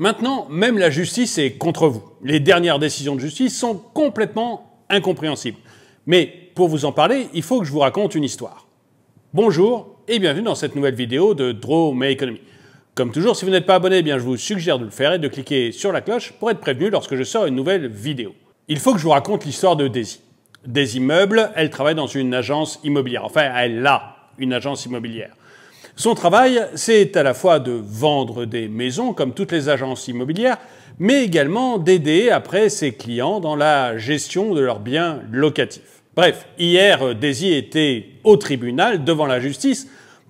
Maintenant, même la justice est contre vous. Les dernières décisions de justice sont complètement incompréhensibles. Mais pour vous en parler, il faut que je vous raconte une histoire. Bonjour et bienvenue dans cette nouvelle vidéo de Draw My Economy. Comme toujours, si vous n'êtes pas abonné, eh bien, je vous suggère de le faire et de cliquer sur la cloche pour être prévenu lorsque je sors une nouvelle vidéo. Il faut que je vous raconte l'histoire de Daisy. Daisy Meubles, elle travaille dans une agence immobilière. Enfin, elle a une agence immobilière. Son travail, c'est à la fois de vendre des maisons, comme toutes les agences immobilières, mais également d'aider après ses clients dans la gestion de leurs biens locatifs. Bref, hier, Daisy était au tribunal, devant la justice,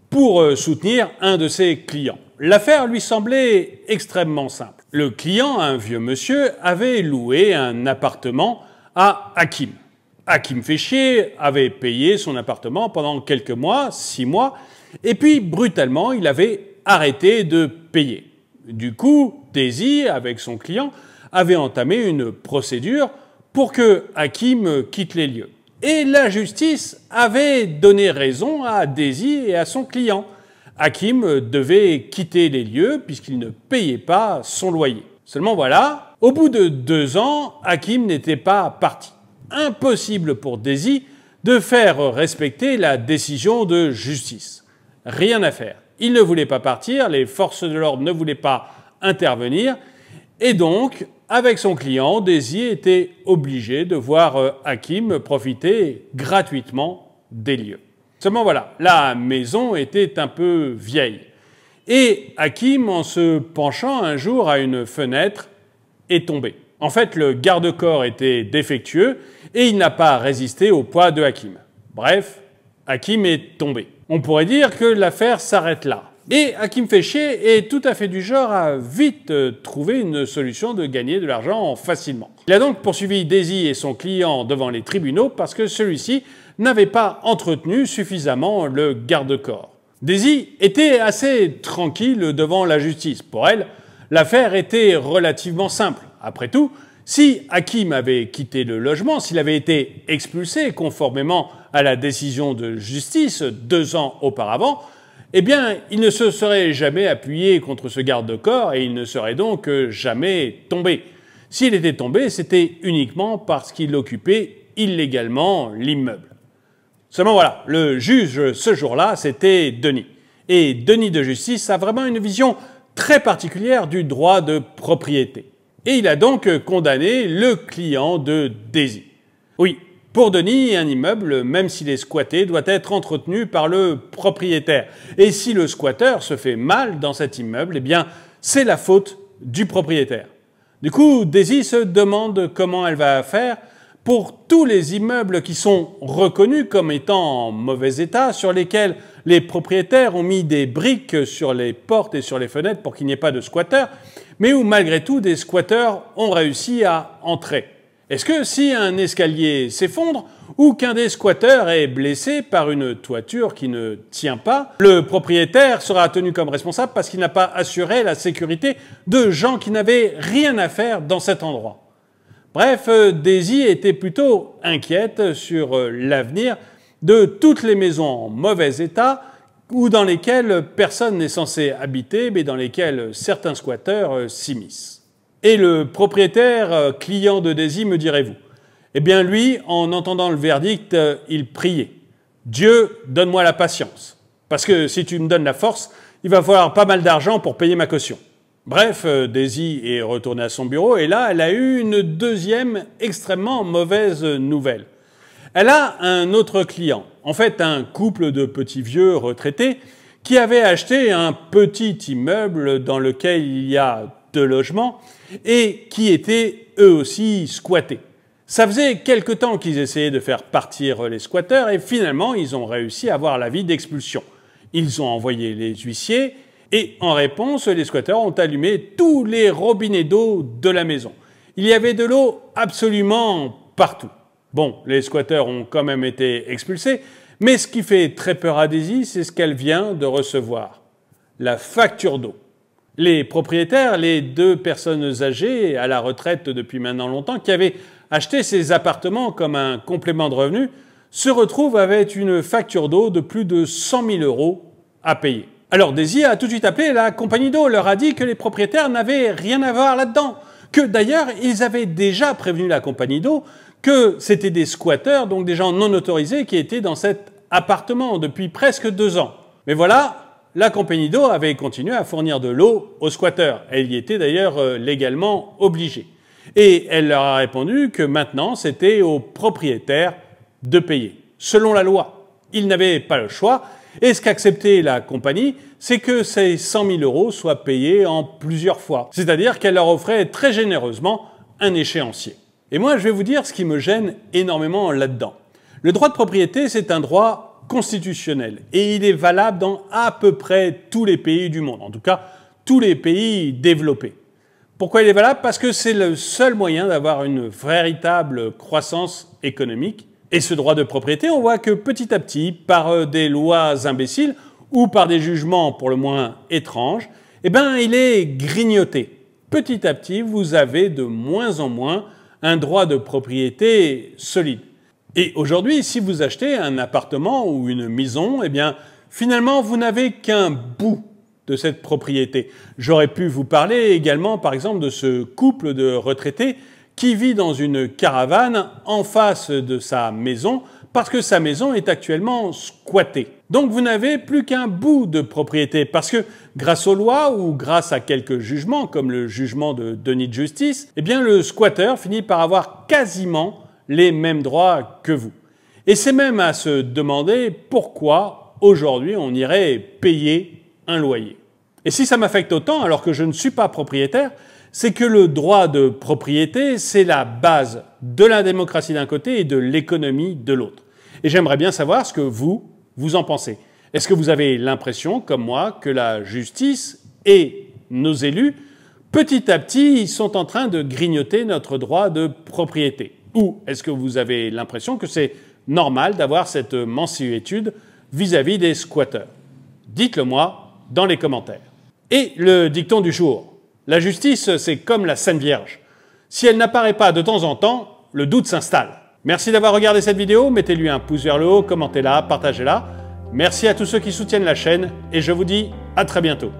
pour soutenir un de ses clients. L'affaire lui semblait extrêmement simple. Le client, un vieux monsieur, avait loué un appartement à Hakim. Hakim Féchier avait payé son appartement pendant quelques mois, 6 mois, et puis brutalement, il avait arrêté de payer. Du coup, Daisy, avec son client, avait entamé une procédure pour que Hakim quitte les lieux. Et la justice avait donné raison à Daisy et à son client. Hakim devait quitter les lieux puisqu'il ne payait pas son loyer. Seulement voilà, au bout de 2 ans, Hakim n'était pas parti. Impossible pour Daisy de faire respecter la décision de justice. Rien à faire. Il ne voulait pas partir, les forces de l'ordre ne voulaient pas intervenir, et donc, avec son client, Daisy était obligée de voir Hakim profiter gratuitement des lieux. Seulement voilà, la maison était un peu vieille. Et Hakim, en se penchant un jour à une fenêtre, est tombé. En fait, le garde-corps était défectueux et il n'a pas résisté au poids de Hakim. Bref, Hakim est tombé. On pourrait dire que l'affaire s'arrête là. Et Hakim Féchier est tout à fait du genre à vite trouver une solution de gagner de l'argent facilement. Il a donc poursuivi Daisy et son client devant les tribunaux parce que celui-ci n'avait pas entretenu suffisamment le garde-corps. Daisy était assez tranquille devant la justice. Pour elle, l'affaire était relativement simple. Après tout, si Hakim avait quitté le logement, s'il avait été expulsé conformément à la décision de justice 2 ans auparavant, eh bien, il ne se serait jamais appuyé contre ce garde-corps et il ne serait donc jamais tombé. S'il était tombé, c'était uniquement parce qu'il occupait illégalement l'immeuble. Seulement voilà, le juge ce jour-là, c'était Denis. Et Denis de Justice a vraiment une vision très particulière du droit de propriété. Et il a donc condamné le client de Daisy. Oui, pour Denis, un immeuble, même s'il est squatté, doit être entretenu par le propriétaire. Et si le squatteur se fait mal dans cet immeuble, eh bien, c'est la faute du propriétaire. Du coup, Daisy se demande comment elle va faire pour tous les immeubles qui sont reconnus comme étant en mauvais état, sur lesquels les propriétaires ont mis des briques sur les portes et sur les fenêtres pour qu'il n'y ait pas de squatteurs, mais où malgré tout des squatteurs ont réussi à entrer. Est-ce que si un escalier s'effondre ou qu'un des squatteurs est blessé par une toiture qui ne tient pas, le propriétaire sera tenu comme responsable parce qu'il n'a pas assuré la sécurité de gens qui n'avaient rien à faire dans cet endroit? Bref, Daisy était plutôt inquiète sur l'avenir de toutes les maisons en mauvais état ou dans lesquelles personne n'est censé habiter, mais dans lesquelles certains squatteurs s'immiscent. Et le propriétaire, client de Daisy, me direz-vous? Eh bien lui, en entendant le verdict, il priait. « Dieu, donne-moi la patience, parce que si tu me donnes la force, il va falloir pas mal d'argent pour payer ma caution. » Bref, Daisy est retournée à son bureau et là, elle a eu une deuxième extrêmement mauvaise nouvelle. Elle a un autre client, en fait un couple de petits vieux retraités qui avaient acheté un petit immeuble dans lequel il y a 2 logements et qui étaient eux aussi squattés. Ça faisait quelque temps qu'ils essayaient de faire partir les squatteurs et finalement ils ont réussi à avoir l'avis d'expulsion. Ils ont envoyé les huissiers et en réponse, les squatteurs ont allumé tous les robinets d'eau de la maison. Il y avait de l'eau absolument partout. Bon, les squatteurs ont quand même été expulsés, mais ce qui fait très peur à Daisy, c'est ce qu'elle vient de recevoir. La facture d'eau. Les propriétaires, les 2 personnes âgées, à la retraite depuis maintenant longtemps, qui avaient acheté ces appartements comme un complément de revenu, se retrouvent avec une facture d'eau de plus de 100 000 € à payer. Alors Daisy a tout de suite appelé la compagnie d'eau, leur a dit que les propriétaires n'avaient rien à voir là-dedans, que d'ailleurs ils avaient déjà prévenu la compagnie d'eau que c'était des squatteurs, donc des gens non autorisés qui étaient dans cet appartement depuis presque 2 ans. Mais voilà, la compagnie d'eau avait continué à fournir de l'eau aux squatteurs. Elle y était d'ailleurs légalement obligée. Et elle leur a répondu que maintenant c'était aux propriétaires de payer, selon la loi. Ils n'avaient pas le choix. Et ce qu'acceptait la compagnie, c'est que ces 100 000 € soient payés en plusieurs fois. C'est-à-dire qu'elle leur offrait très généreusement un échéancier. Et moi, je vais vous dire ce qui me gêne énormément là-dedans. Le droit de propriété, c'est un droit constitutionnel. Et il est valable dans à peu près tous les pays du monde. En tout cas, tous les pays développés. Pourquoi il est valable? Parce que c'est le seul moyen d'avoir une véritable croissance économique. Et ce droit de propriété, on voit que petit à petit, par des lois imbéciles ou par des jugements pour le moins étranges, eh ben, il est grignoté. Petit à petit, vous avez de moins en moins un droit de propriété solide. Et aujourd'hui, si vous achetez un appartement ou une maison, eh bien, finalement, vous n'avez qu'un bout de cette propriété. J'aurais pu vous parler également, par exemple, de ce couple de retraités qui vit dans une caravane en face de sa maison parce que sa maison est actuellement squattée. Donc vous n'avez plus qu'un bout de propriété parce que grâce aux lois ou grâce à quelques jugements comme le jugement de Denis de Justice, eh bien le squatteur finit par avoir quasiment les mêmes droits que vous. Et c'est même à se demander pourquoi aujourd'hui on irait payer un loyer. Et si ça m'affecte autant alors que je ne suis pas propriétaire, c'est que le droit de propriété, c'est la base de la démocratie d'un côté et de l'économie de l'autre. Et j'aimerais bien savoir ce que vous en pensez. Est-ce que vous avez l'impression, comme moi, que la justice et nos élus, petit à petit, sont en train de grignoter notre droit de propriété? Ou est-ce que vous avez l'impression que c'est normal d'avoir cette mansuétude vis-à-vis des squatteurs? Dites-le moi dans les commentaires. Et le dicton du jour. La justice, c'est comme la Sainte Vierge. Si elle n'apparaît pas de temps en temps, le doute s'installe. Merci d'avoir regardé cette vidéo, mettez-lui un pouce vers le haut, commentez-la, partagez-la. Merci à tous ceux qui soutiennent la chaîne et je vous dis à très bientôt.